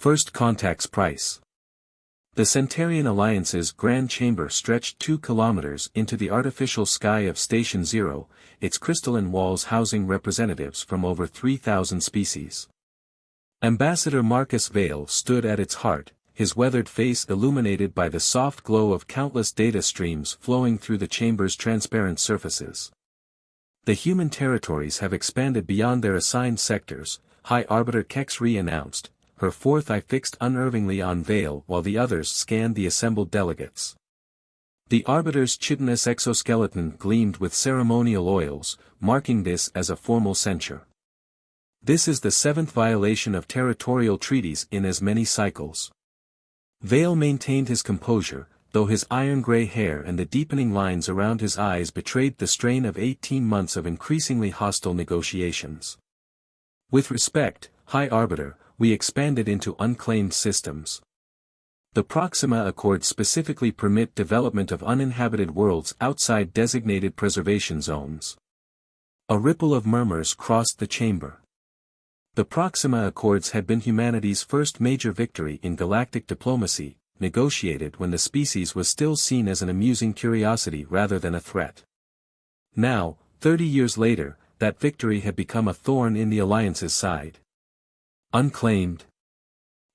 First Contact's price. The Centarian Alliance's Grand Chamber stretched 2 kilometers into the artificial sky of Station Zero, its crystalline walls housing representatives from over 3,000 species. Ambassador Marcus Vale stood at its heart, his weathered face illuminated by the soft glow of countless data streams flowing through the chamber's transparent surfaces. The human territories have expanded beyond their assigned sectors, High Arbiter Kexri announced, her fourth eye fixed unervingly on Vale while the others scanned the assembled delegates. The Arbiter's chitinous exoskeleton gleamed with ceremonial oils, marking this as a formal censure. This is the 7th violation of territorial treaties in as many cycles. Vale maintained his composure, though his iron-gray hair and the deepening lines around his eyes betrayed the strain of 18 months of increasingly hostile negotiations. With respect, High Arbiter, we expanded into unclaimed systems. The Proxima Accords specifically permit development of uninhabited worlds outside designated preservation zones. A ripple of murmurs crossed the chamber. The Proxima Accords had been humanity's first major victory in galactic diplomacy, negotiated when the species was still seen as an amusing curiosity rather than a threat. Now, 30 years later, that victory had become a thorn in the Alliance's side. Unclaimed.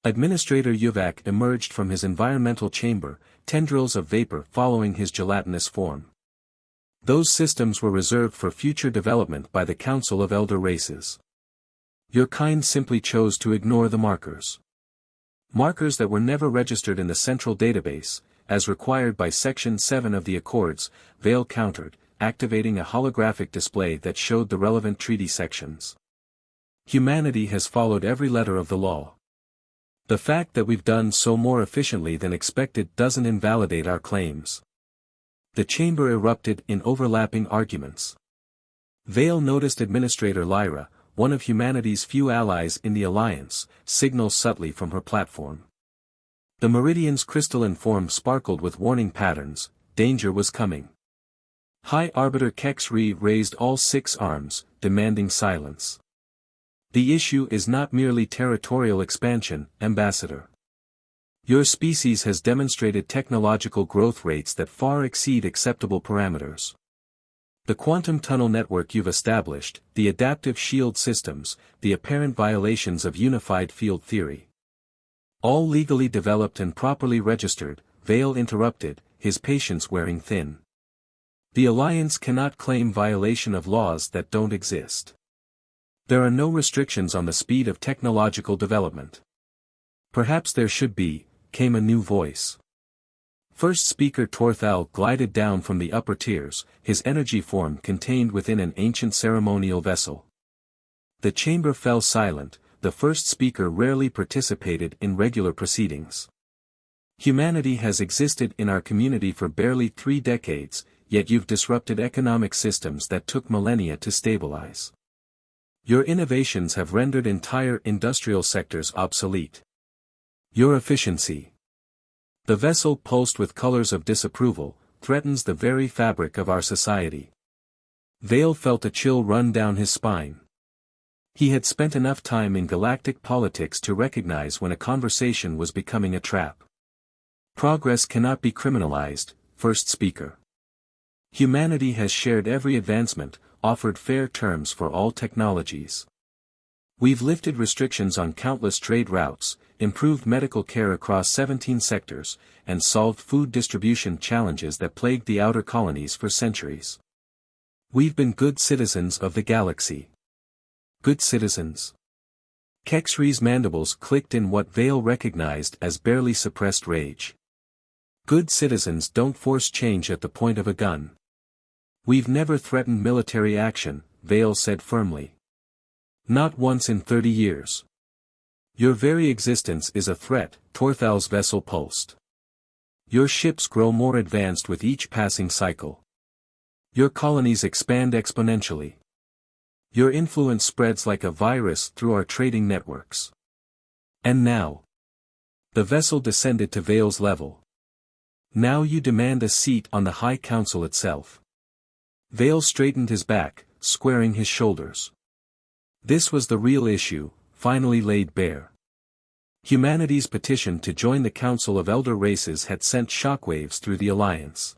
Administrator Yuvak emerged from his environmental chamber, tendrils of vapor following his gelatinous form. Those systems were reserved for future development by the Council of Elder Races. Your kind simply chose to ignore the markers. Markers that were never registered in the central database, as required by Section 7 of the Accords, Vale countered, activating a holographic display that showed the relevant treaty sections. Humanity has followed every letter of the law. The fact that we've done so more efficiently than expected doesn't invalidate our claims. The chamber erupted in overlapping arguments. Vale noticed Administrator Lyra, one of humanity's few allies in the Alliance, signal subtly from her platform. The Meridian's crystalline form sparkled with warning patterns, danger was coming. High Arbiter Kexri raised all 6 arms, demanding silence. The issue is not merely territorial expansion, Ambassador. Your species has demonstrated technological growth rates that far exceed acceptable parameters. The quantum tunnel network you've established, the adaptive shield systems, the apparent violations of unified field theory. All legally developed and properly registered, Vale interrupted, his patience wearing thin. The Alliance cannot claim violation of laws that don't exist. There are no restrictions on the speed of technological development. Perhaps there should be, came a new voice. First Speaker Torthal glided down from the upper tiers, his energy form contained within an ancient ceremonial vessel. The chamber fell silent, the first speaker rarely participated in regular proceedings. Humanity has existed in our community for barely 3 decades, yet you've disrupted economic systems that took millennia to stabilize. Your innovations have rendered entire industrial sectors obsolete. Your efficiency. The vessel pulsed with colors of disapproval, threatens the very fabric of our society. Vale felt a chill run down his spine. He had spent enough time in galactic politics to recognize when a conversation was becoming a trap. Progress cannot be criminalized, First Speaker. Humanity has shared every advancement, offered fair terms for all technologies. We've lifted restrictions on countless trade routes, improved medical care across 17 sectors, and solved food distribution challenges that plagued the outer colonies for centuries. We've been good citizens of the galaxy. Good citizens. Kexri's mandibles clicked in what Vale recognized as barely suppressed rage. Good citizens don't force change at the point of a gun. We've never threatened military action, Vale said firmly. Not once in 30 years. Your very existence is a threat, Torthal's vessel pulsed. Your ships grow more advanced with each passing cycle. Your colonies expand exponentially. Your influence spreads like a virus through our trading networks. And now. The vessel descended to Vale's level. Now you demand a seat on the High Council itself. Vale straightened his back, squaring his shoulders. This was the real issue, finally laid bare. Humanity's petition to join the Council of Elder Races had sent shockwaves through the Alliance.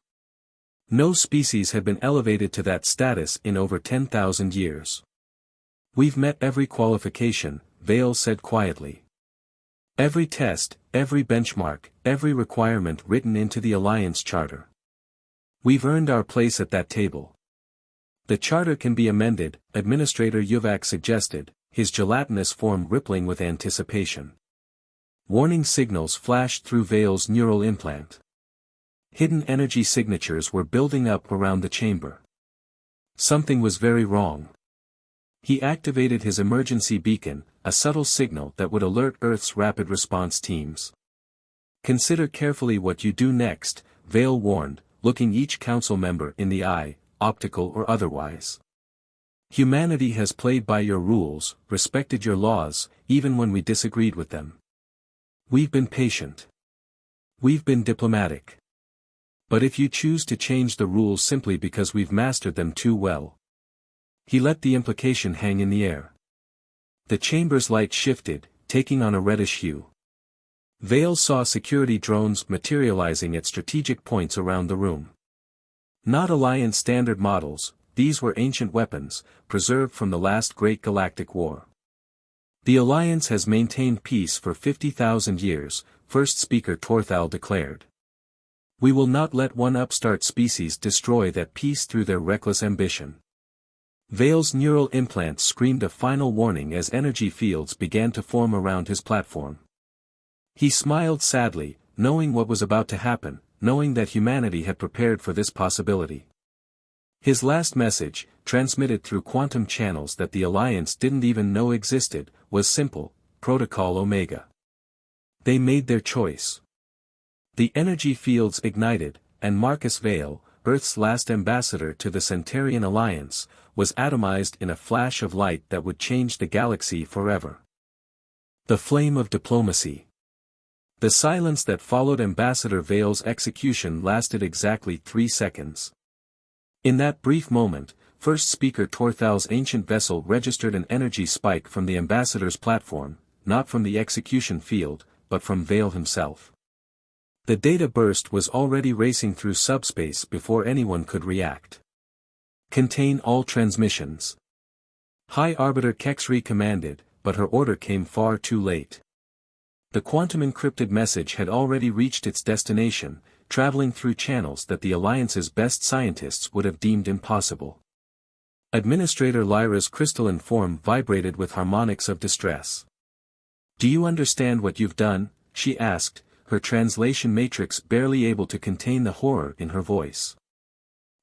No species had been elevated to that status in over 10,000 years. "We've met every qualification," Vale said quietly. "Every test, every benchmark, every requirement written into the Alliance Charter. We've earned our place at that table." "The Charter can be amended," Administrator Yuvak suggested, his gelatinous form rippling with anticipation. Warning signals flashed through Vale's neural implant. Hidden energy signatures were building up around the chamber. Something was very wrong. He activated his emergency beacon, a subtle signal that would alert Earth's rapid response teams. "Consider carefully what you do next," Vale warned, looking each council member in the eye, optical or otherwise. "Humanity has played by your rules, respected your laws, even when we disagreed with them. We've been patient. We've been diplomatic. But if you choose to change the rules simply because we've mastered them too well..." He let the implication hang in the air. The chamber's light shifted, taking on a reddish hue. Vale saw security drones materializing at strategic points around the room. Not Alliance standard models, these were ancient weapons, preserved from the last great galactic war. "The Alliance has maintained peace for 50,000 years, First Speaker Torthal declared. "We will not let one upstart species destroy that peace through their reckless ambition." Vale's neural implant screamed a final warning as energy fields began to form around his platform. He smiled sadly, knowing what was about to happen, knowing that humanity had prepared for this possibility. His last message, transmitted through quantum channels that the Alliance didn't even know existed, was simple: Protocol Omega. They made their choice. The energy fields ignited, and Marcus Vale, Earth's last ambassador to the Centurion Alliance, was atomized in a flash of light that would change the galaxy forever. The flame of diplomacy. The silence that followed Ambassador Vale's execution lasted exactly 3 seconds. In that brief moment, First Speaker Torthal's ancient vessel registered an energy spike from the ambassador's platform, not from the execution field, but from Vale himself. The data burst was already racing through subspace before anyone could react. "Contain all transmissions." High Arbiter Kexri commanded, but her order came far too late. The quantum-encrypted message had already reached its destination, traveling through channels that the Alliance's best scientists would have deemed impossible. Administrator Lyra's crystalline form vibrated with harmonics of distress. "Do you understand what you've done?" she asked, her translation matrix barely able to contain the horror in her voice.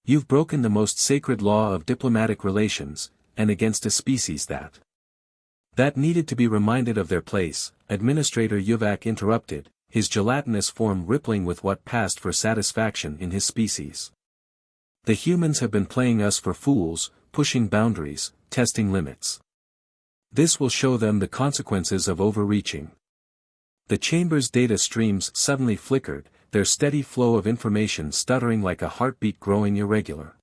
"You've broken the most sacred law of diplomatic relations, and against a species that needed to be reminded of their place," Administrator Yuvak interrupted, his gelatinous form rippling with what passed for satisfaction in his species. "The humans have been playing us for fools, pushing boundaries, testing limits. This will show them the consequences of overreaching." The chamber's data streams suddenly flickered, their steady flow of information stuttering like a heartbeat growing irregular.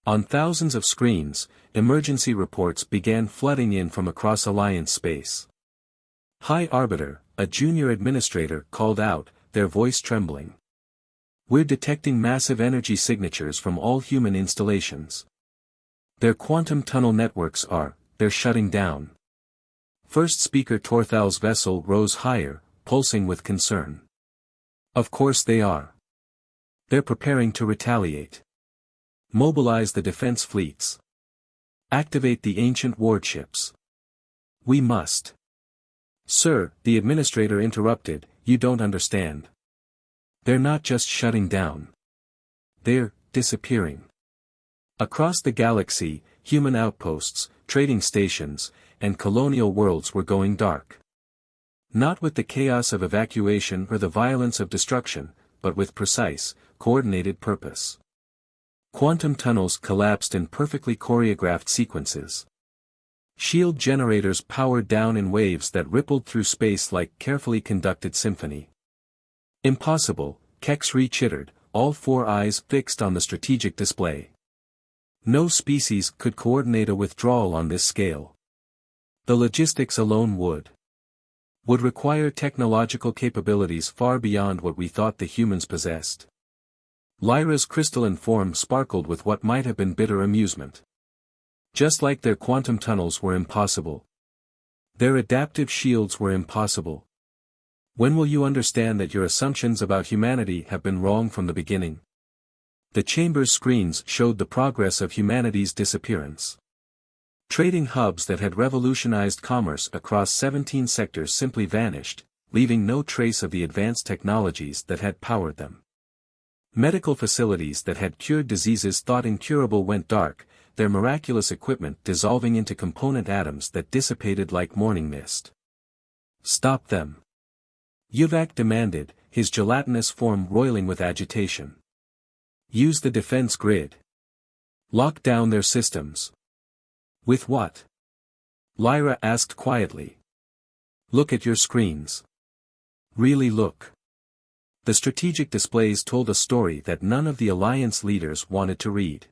On thousands of screens, emergency reports began flooding in from across Alliance space. High Arbiter, a junior administrator, called out, their voice trembling. "We're detecting massive energy signatures from all human installations. Their quantum tunnel networks they're shutting down." First Speaker Torthal's vessel rose higher, pulsing with concern. "Of course they are. They're preparing to retaliate. Mobilize the defense fleets. Activate the ancient warships. We must." "Sir," the administrator interrupted, "you don't understand. They're not just shutting down. They're disappearing." Across the galaxy, human outposts, trading stations, and colonial worlds were going dark. Not with the chaos of evacuation or the violence of destruction, but with precise, coordinated purpose. Quantum tunnels collapsed in perfectly choreographed sequences. Shield generators powered down in waves that rippled through space like carefully conducted symphony. "Impossible," Kexri chittered, all 4 eyes fixed on the strategic display. "No species could coordinate a withdrawal on this scale. The logistics alone would." would require technological capabilities far beyond what we thought the humans possessed. Lyra's crystalline form sparkled with what might have been bitter amusement. Just like their quantum tunnels were impossible. Their adaptive shields were impossible. When will you understand that your assumptions about humanity have been wrong from the beginning? The chamber's screens showed the progress of humanity's disappearance. Trading hubs that had revolutionized commerce across 17 sectors simply vanished, leaving no trace of the advanced technologies that had powered them. Medical facilities that had cured diseases thought incurable went dark, their miraculous equipment dissolving into component atoms that dissipated like morning mist. Stop them. Yuvak demanded, his gelatinous form roiling with agitation. Use the defense grid. Lock down their systems. With what? Lyra asked quietly. Look at your screens. Really look. The strategic displays told a story that none of the Alliance leaders wanted to read.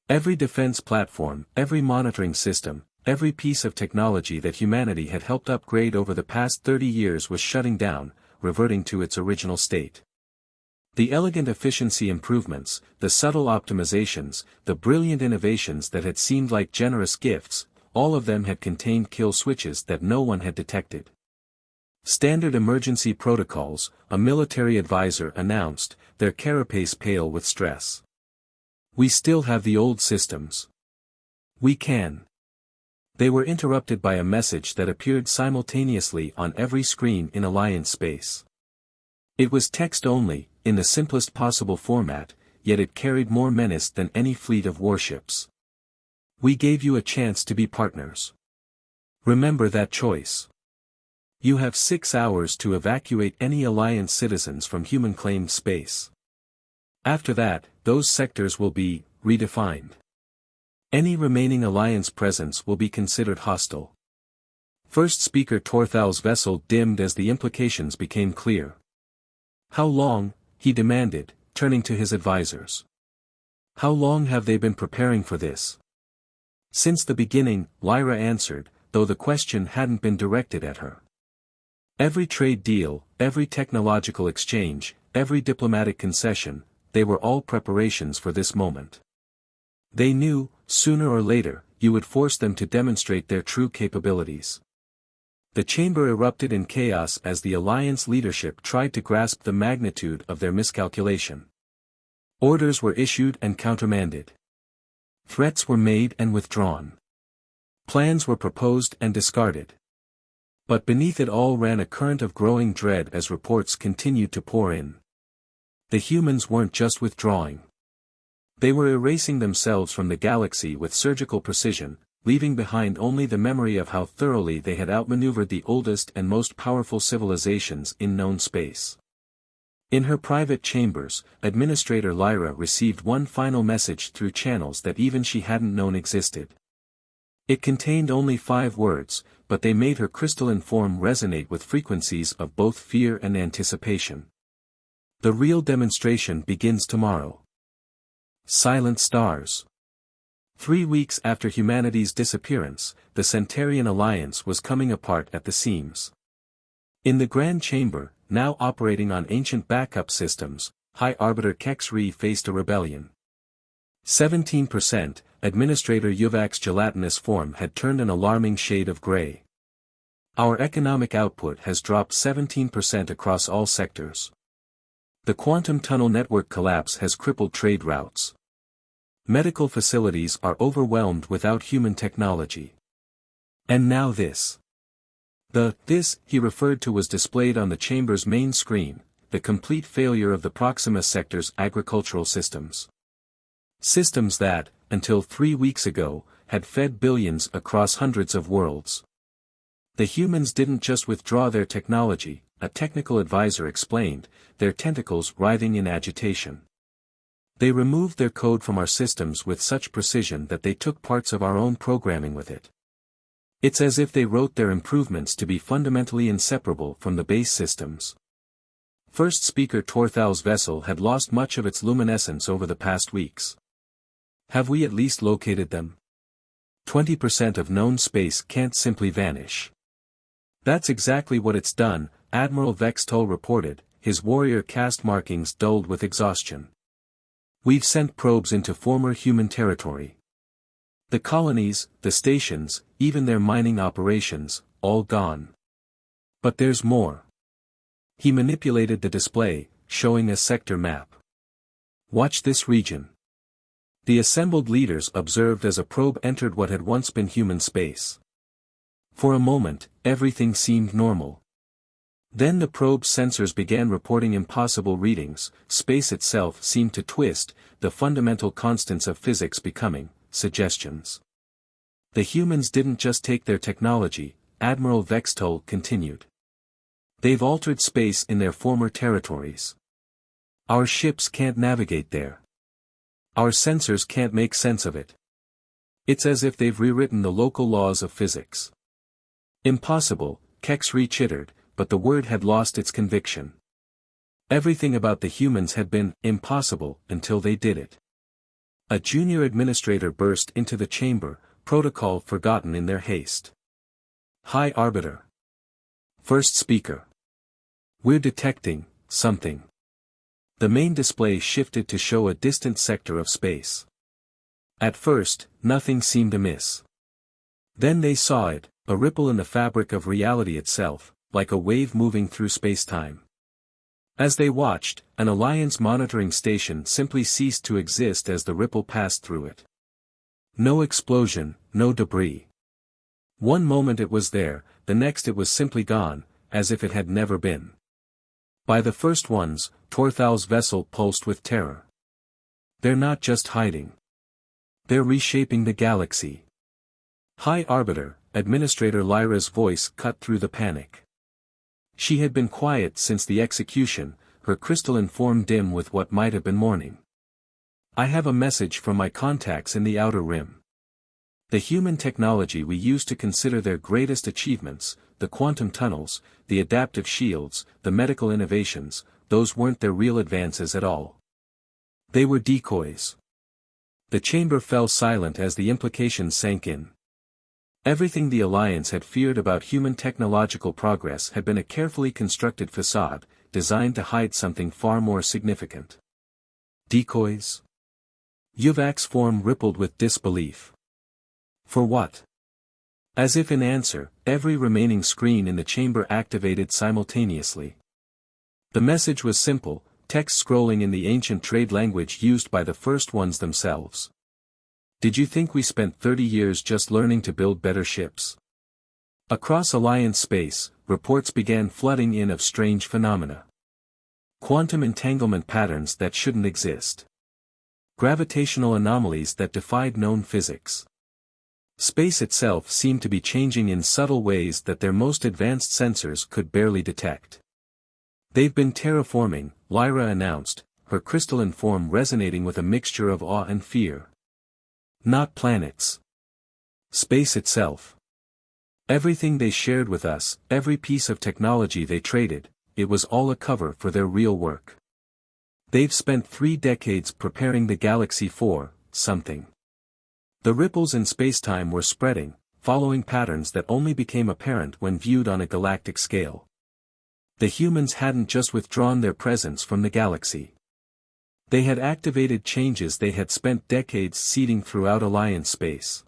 Every defense platform, every monitoring system, every piece of technology that humanity had helped upgrade over the past 30 years was shutting down, reverting to its original state. The elegant efficiency improvements, the subtle optimizations, the brilliant innovations that had seemed like generous gifts, all of them had contained kill switches that no one had detected. Standard emergency protocols, a military advisor announced, their carapace pale with stress. We still have the old systems. We can. They were interrupted by a message that appeared simultaneously on every screen in Alliance space. It was text only, in the simplest possible format, yet it carried more menace than any fleet of warships. We gave you a chance to be partners. Remember that choice. You have 6 hours to evacuate any Alliance citizens from human-claimed space. After that, those sectors will be redefined. Any remaining Alliance presence will be considered hostile. First Speaker Torthal's vessel dimmed as the implications became clear. How long, he demanded, turning to his advisors. How long have they been preparing for this? Since the beginning, Lyra answered, though the question hadn't been directed at her. Every trade deal, every technological exchange, every diplomatic concession, they were all preparations for this moment. They knew, sooner or later, you would force them to demonstrate their true capabilities. The chamber erupted in chaos as the Alliance leadership tried to grasp the magnitude of their miscalculation. Orders were issued and countermanded. Threats were made and withdrawn. Plans were proposed and discarded. But beneath it all ran a current of growing dread as reports continued to pour in. The humans weren't just withdrawing. They were erasing themselves from the galaxy with surgical precision, leaving behind only the memory of how thoroughly they had outmaneuvered the oldest and most powerful civilizations in known space. In her private chambers, Administrator Lyra received one final message through channels that even she hadn't known existed. It contained only 5 words, but they made her crystalline form resonate with frequencies of both fear and anticipation. The real demonstration begins tomorrow. Silent stars. 3 weeks after humanity's disappearance, the Centarian Alliance was coming apart at the seams. In the Grand Chamber, now operating on ancient backup systems, High Arbiter Kexri faced a rebellion. 17%, Administrator Yuvak's gelatinous form had turned an alarming shade of gray. Our economic output has dropped 17% across all sectors. The quantum tunnel network collapse has crippled trade routes. Medical facilities are overwhelmed without human technology. And now this. This he referred to was displayed on the chamber's main screen, the complete failure of the Proxima sector's agricultural systems. Systems that, until 3 weeks ago, had fed billions across hundreds of worlds. The humans didn't just withdraw their technology, a technical advisor explained, their tentacles writhing in agitation. They removed their code from our systems with such precision that they took parts of our own programming with it. It's as if they wrote their improvements to be fundamentally inseparable from the base systems. First Speaker Torthal's vessel had lost much of its luminescence over the past weeks. Have we at least located them? 20% of known space can't simply vanish. That's exactly what it's done, Admiral Vextol reported, his warrior caste markings dulled with exhaustion. We've sent probes into former human territory. The colonies, the stations, even their mining operations, all gone. But there's more. He manipulated the display, showing a sector map. Watch this region. The assembled leaders observed as a probe entered what had once been human space. For a moment, everything seemed normal. Then the probe's sensors began reporting impossible readings, space itself seemed to twist, the fundamental constants of physics becoming suggestions. The humans didn't just take their technology, Admiral Vextol continued. They've altered space in their former territories. Our ships can't navigate there. Our sensors can't make sense of it. It's as if they've rewritten the local laws of physics. Impossible, Kex re-chittered, but the word had lost its conviction. Everything about the humans had been impossible until they did it. A junior administrator burst into the chamber, protocol forgotten in their haste. High Arbiter. First speaker. We're detecting something. The main display shifted to show a distant sector of space. At first, nothing seemed amiss. Then they saw it, a ripple in the fabric of reality itself, like a wave moving through space-time. As they watched, an Alliance monitoring station simply ceased to exist as the ripple passed through it. No explosion, no debris. One moment it was there, the next it was simply gone, as if it had never been. By the first ones, Torthal's vessel pulsed with terror. They're not just hiding. They're reshaping the galaxy. High Arbiter, Administrator Lyra's voice cut through the panic. She had been quiet since the execution, her crystalline form dim with what might have been mourning. I have a message from my contacts in the Outer Rim. The human technology we used to consider their greatest achievements, the quantum tunnels, the adaptive shields, the medical innovations, those weren't their real advances at all. They were decoys. The chamber fell silent as the implications sank in. Everything the Alliance had feared about human technological progress had been a carefully constructed facade, designed to hide something far more significant. Decoys? Yuvak's form rippled with disbelief. For what? As if in answer, every remaining screen in the chamber activated simultaneously. The message was simple, text scrolling in the ancient trade language used by the first ones themselves. Did you think we spent 30 years just learning to build better ships? Across Alliance space, reports began flooding in of strange phenomena. Quantum entanglement patterns that shouldn't exist. Gravitational anomalies that defied known physics. Space itself seemed to be changing in subtle ways that their most advanced sensors could barely detect. They've been terraforming, Lyra announced, her crystalline form resonating with a mixture of awe and fear. Not planets. Space itself. Everything they shared with us, every piece of technology they traded, it was all a cover for their real work. They've spent 3 decades preparing the galaxy for something. The ripples in spacetime were spreading, following patterns that only became apparent when viewed on a galactic scale. The humans hadn't just withdrawn their presence from the galaxy. They had activated changes they had spent decades seeding throughout Alliance space.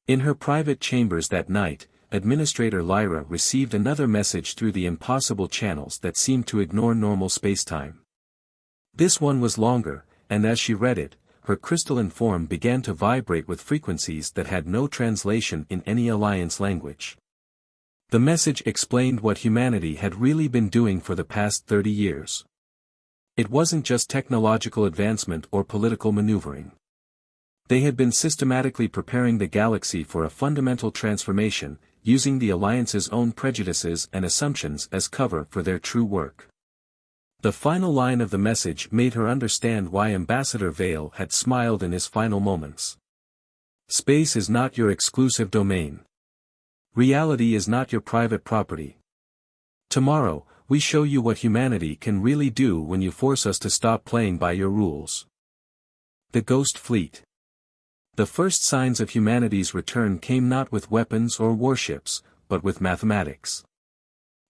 In her private chambers that night, Administrator Lyra received another message through the impossible channels that seemed to ignore normal spacetime. This one was longer, and as she read it, her crystalline form began to vibrate with frequencies that had no translation in any Alliance language. The message explained what humanity had really been doing for the past 30 years. It wasn't just technological advancement or political maneuvering. They had been systematically preparing the galaxy for a fundamental transformation, using the Alliance's own prejudices and assumptions as cover for their true work. The final line of the message made her understand why Ambassador Vale had smiled in his final moments. Space is not your exclusive domain. Reality is not your private property. Tomorrow, we show you what humanity can really do when you force us to stop playing by your rules. The Ghost Fleet. The first signs of humanity's return came not with weapons or warships, but with mathematics.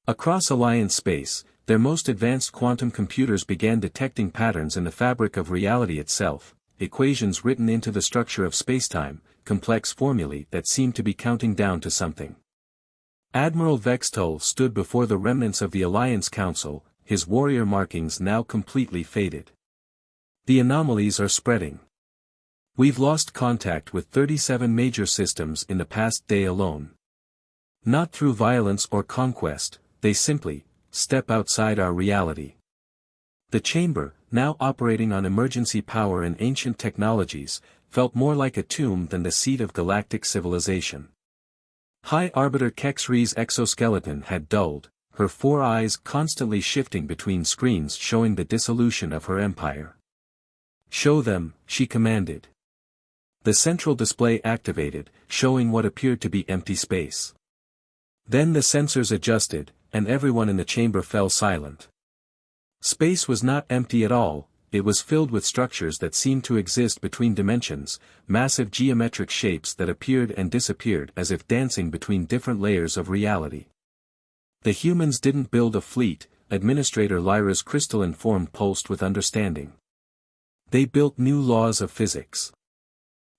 Across Alliance space, their most advanced quantum computers began detecting patterns in the fabric of reality itself, equations written into the structure of spacetime, complex formulae that seemed to be counting down to something. Admiral Vextol stood before the remnants of the Alliance Council, his warrior markings now completely faded. The anomalies are spreading. We've lost contact with 37 major systems in the past day alone. Not through violence or conquest, they simply step outside our reality. The chamber, now operating on emergency power and ancient technologies, felt more like a tomb than the seat of galactic civilization. High Arbiter Kexri's exoskeleton had dulled, her four eyes constantly shifting between screens showing the dissolution of her empire. "Show them," she commanded. The central display activated, showing what appeared to be empty space. Then the sensors adjusted, and everyone in the chamber fell silent. Space was not empty at all, it was filled with structures that seemed to exist between dimensions, massive geometric shapes that appeared and disappeared as if dancing between different layers of reality. The humans didn't build a fleet, Administrator Lyra's crystalline form pulsed with understanding. They built new laws of physics.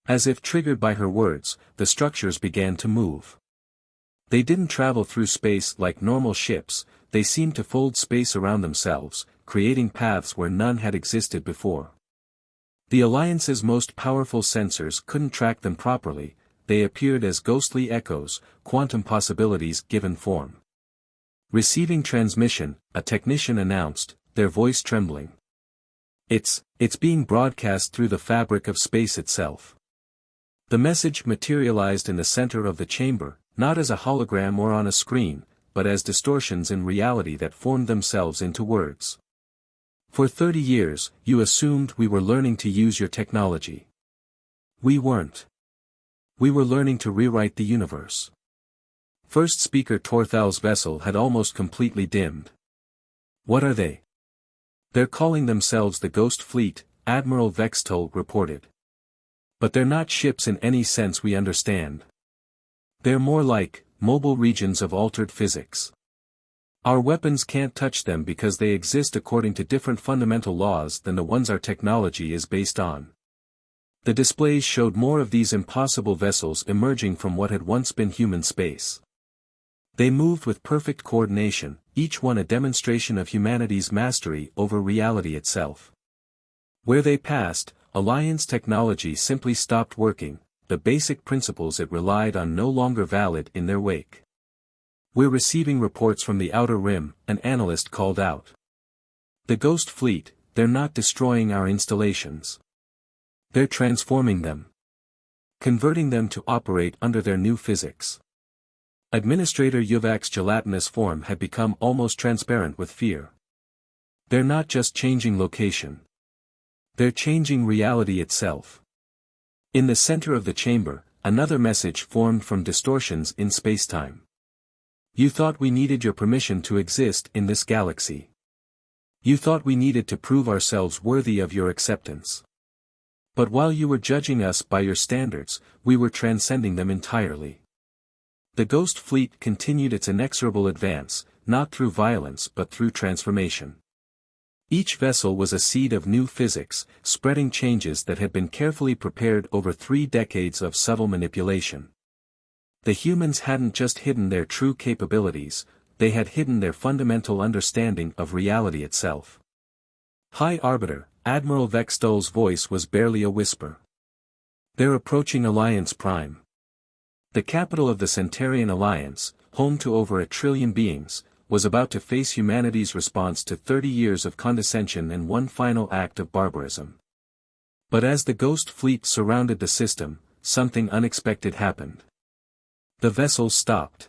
As if triggered by her words, the structures began to move. They didn't travel through space like normal ships, they seemed to fold space around themselves, creating paths where none had existed before. The Alliance's most powerful sensors couldn't track them properly, they appeared as ghostly echoes, quantum possibilities given form. "Receiving transmission," a technician announced, their voice trembling. It's being broadcast through the fabric of space itself." The message materialized in the center of the chamber, not as a hologram or on a screen, but as distortions in reality that formed themselves into words. "For 30 years, you assumed we were learning to use your technology. We weren't. We were learning to rewrite the universe." First speaker Torthal's vessel had almost completely dimmed. "What are they?" "They're calling themselves the Ghost Fleet," Admiral Vextol reported. "But they're not ships in any sense we understand. They're more like mobile regions of altered physics. Our weapons can't touch them because they exist according to different fundamental laws than the ones our technology is based on." The displays showed more of these impossible vessels emerging from what had once been human space. They moved with perfect coordination, each one a demonstration of humanity's mastery over reality itself. Where they passed, Alliance technology simply stopped working, the basic principles it relied on no longer valid in their wake. "We're receiving reports from the Outer Rim," an analyst called out. "The Ghost Fleet, they're not destroying our installations. They're transforming them. Converting them to operate under their new physics." Administrator Yuvak's gelatinous form had become almost transparent with fear. "They're not just changing location. They're changing reality itself." In the center of the chamber, another message formed from distortions in spacetime. "You thought we needed your permission to exist in this galaxy. You thought we needed to prove ourselves worthy of your acceptance. But while you were judging us by your standards, we were transcending them entirely." The Ghost Fleet continued its inexorable advance, not through violence but through transformation. Each vessel was a seed of new physics, spreading changes that had been carefully prepared over 3 decades of subtle manipulation. The humans hadn't just hidden their true capabilities, they had hidden their fundamental understanding of reality itself. "High Arbiter," Admiral Vextol's voice was barely a whisper. "They're approaching Alliance Prime. The capital of the Centurion Alliance, home to over 1 trillion beings, was about to face humanity's response to 30 years of condescension and one final act of barbarism." But as the Ghost Fleet surrounded the system, something unexpected happened. The vessels stopped.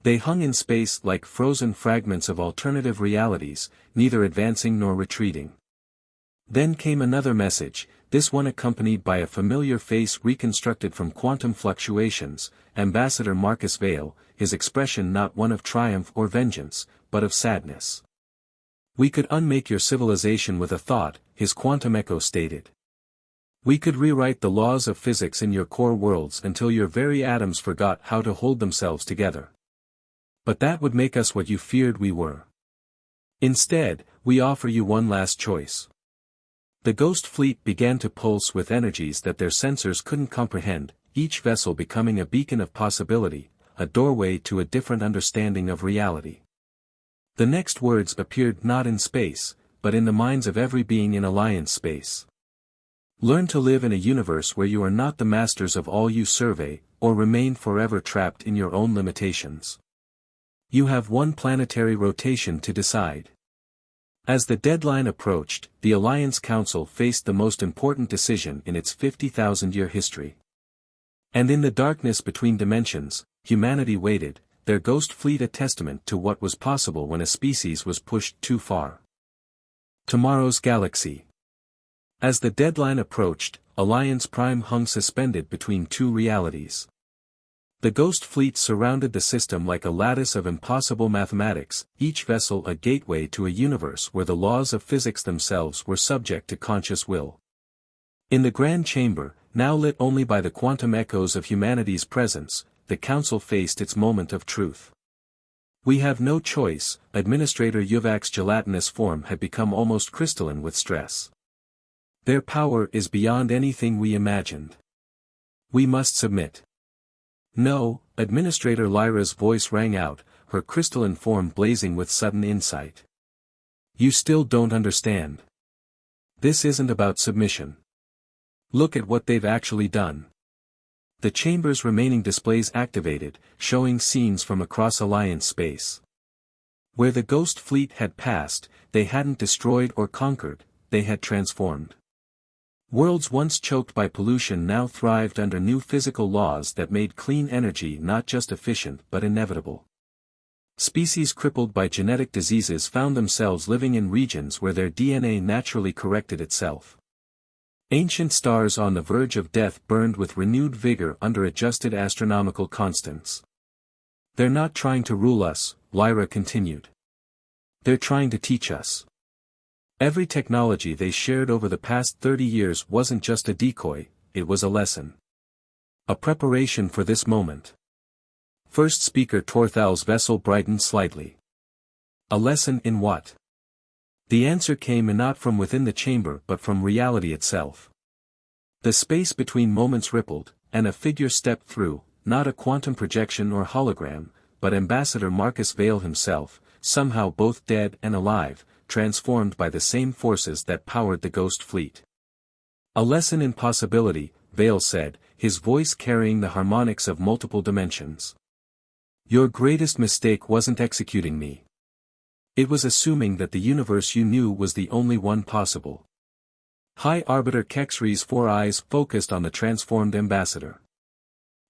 They hung in space like frozen fragments of alternative realities, neither advancing nor retreating. Then came another message, this one accompanied by a familiar face reconstructed from quantum fluctuations, Ambassador Marcus Vale, his expression not one of triumph or vengeance, but of sadness. "We could unmake your civilization with a thought," his quantum echo stated. We could rewrite the laws of physics in your core worlds until your very atoms forgot how to hold themselves together. But that would make us what you feared we were. Instead, we offer you one last choice. The Ghost Fleet began to pulse with energies that their sensors couldn't comprehend, each vessel becoming a beacon of possibility, a doorway to a different understanding of reality. The next words appeared not in space, but in the minds of every being in Alliance space. Learn to live in a universe where you are not the masters of all you survey, or remain forever trapped in your own limitations. You have one planetary rotation to decide. As the deadline approached, the Alliance Council faced the most important decision in its 50,000-year history. And in the darkness between dimensions, humanity waited, their Ghost Fleet a testament to what was possible when a species was pushed too far. Tomorrow's galaxy. As the deadline approached, Alliance Prime hung suspended between two realities. The Ghost Fleet surrounded the system like a lattice of impossible mathematics, each vessel a gateway to a universe where the laws of physics themselves were subject to conscious will. In the Grand Chamber, now lit only by the quantum echoes of humanity's presence, the Council faced its moment of truth. We have no choice, Administrator Yuvak's gelatinous form had become almost crystalline with stress. Their power is beyond anything we imagined. We must submit. No, Administrator Lyra's voice rang out, her crystalline form blazing with sudden insight. You still don't understand. This isn't about submission. Look at what they've actually done. The chamber's remaining displays activated, showing scenes from across Alliance space. Where the Ghost Fleet had passed, they hadn't destroyed or conquered, they had transformed. Worlds once choked by pollution now thrived under new physical laws that made clean energy not just efficient but inevitable. Species crippled by genetic diseases found themselves living in regions where their DNA naturally corrected itself. Ancient stars on the verge of death burned with renewed vigor under adjusted astronomical constants. They're not trying to rule us, Lyra continued. They're trying to teach us. Every technology they shared over the past 30 years wasn't just a decoy, it was a lesson. A preparation for this moment. First speaker Torthal's vessel brightened slightly. A lesson in what? The answer came not from within the chamber but from reality itself. The space between moments rippled, and a figure stepped through, not a quantum projection or hologram, but Ambassador Marcus Vale himself, somehow both dead and alive, transformed by the same forces that powered the Ghost Fleet. A lesson in possibility, Vale said, his voice carrying the harmonics of multiple dimensions. Your greatest mistake wasn't executing me. It was assuming that the universe you knew was the only one possible. High Arbiter Kexri's 4 eyes focused on the transformed ambassador.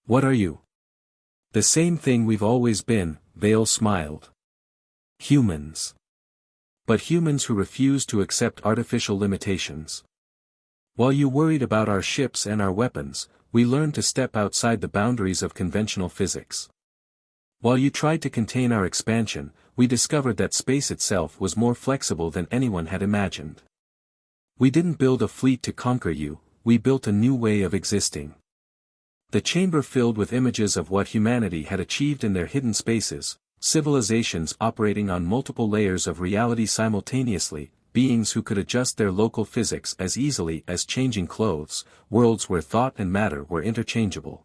What are you? The same thing we've always been, Vale smiled. Humans. But humans who refuse to accept artificial limitations. While you worried about our ships and our weapons, we learned to step outside the boundaries of conventional physics. While you tried to contain our expansion, we discovered that space itself was more flexible than anyone had imagined. We didn't build a fleet to conquer you, we built a new way of existing. The chamber filled with images of what humanity had achieved in their hidden spaces, civilizations operating on multiple layers of reality simultaneously, beings who could adjust their local physics as easily as changing clothes, worlds where thought and matter were interchangeable.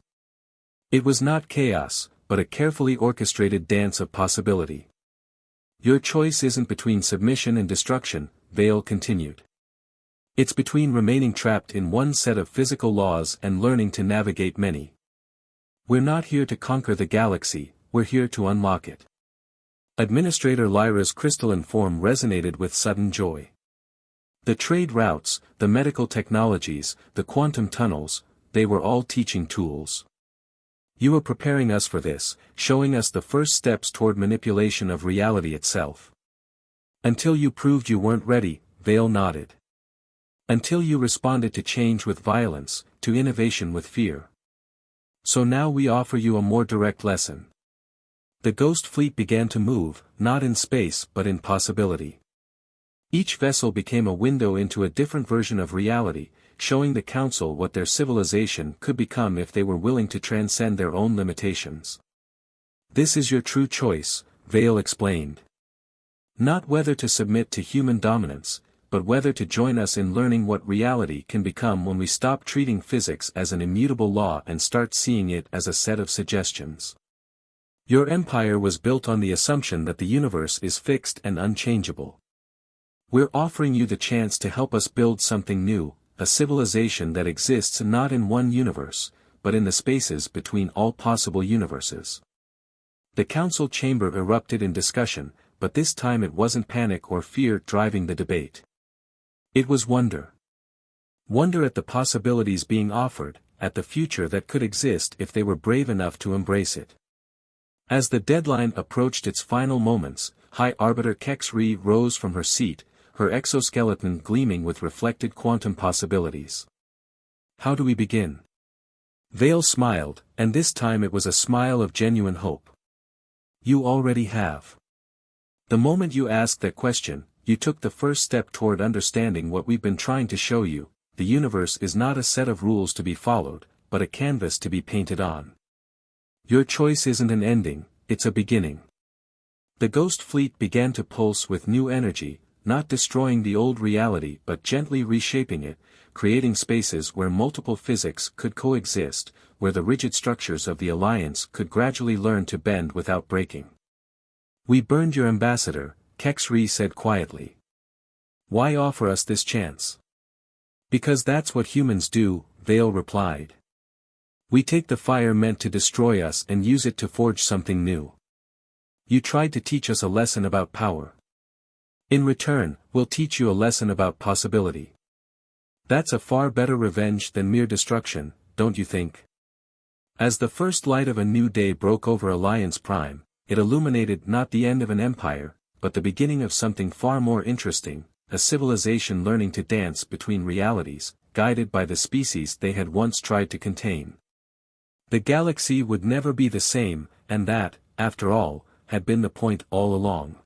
It was not chaos, but a carefully orchestrated dance of possibility. Your choice isn't between submission and destruction, Vale continued. It's between remaining trapped in one set of physical laws and learning to navigate many. We're not here to conquer the galaxy, we're here to unlock it. Administrator Lyra's crystalline form resonated with sudden joy. The trade routes, the medical technologies, the quantum tunnels, they were all teaching tools. You were preparing us for this, showing us the first steps toward manipulation of reality itself. Until you proved you weren't ready, Vale nodded. Until you responded to change with violence, to innovation with fear. So now we offer you a more direct lesson. The Ghost Fleet began to move, not in space but in possibility. Each vessel became a window into a different version of reality, showing the Council what their civilization could become if they were willing to transcend their own limitations. "This is your true choice," Vale explained. "Not whether to submit to human dominance, but whether to join us in learning what reality can become when we stop treating physics as an immutable law and start seeing it as a set of suggestions. Your empire was built on the assumption that the universe is fixed and unchangeable. We're offering you the chance to help us build something new, a civilization that exists not in one universe, but in the spaces between all possible universes." The council chamber erupted in discussion, but this time it wasn't panic or fear driving the debate. It was wonder. Wonder at the possibilities being offered, at the future that could exist if they were brave enough to embrace it. As the deadline approached its final moments, High Arbiter Kex-Ree rose from her seat, her exoskeleton gleaming with reflected quantum possibilities. "How do we begin?" Vale smiled, and this time it was a smile of genuine hope. "You already have. The moment you asked that question, you took the first step toward understanding what we've been trying to show you. The universe is not a set of rules to be followed, but a canvas to be painted on. Your choice isn't an ending, it's a beginning." The Ghost Fleet began to pulse with new energy, not destroying the old reality but gently reshaping it, creating spaces where multiple physics could coexist, where the rigid structures of the Alliance could gradually learn to bend without breaking. "We burned your ambassador," Kex-Ree said quietly. "Why offer us this chance?" "Because that's what humans do," Vale replied. "We take the fire meant to destroy us and use it to forge something new. You tried to teach us a lesson about power. In return, we'll teach you a lesson about possibility. That's a far better revenge than mere destruction, don't you think?" As the first light of a new day broke over Alliance Prime, it illuminated not the end of an empire, but the beginning of something far more interesting, a civilization learning to dance between realities, guided by the species they had once tried to contain. The galaxy would never be the same, and that, after all, had been the point all along.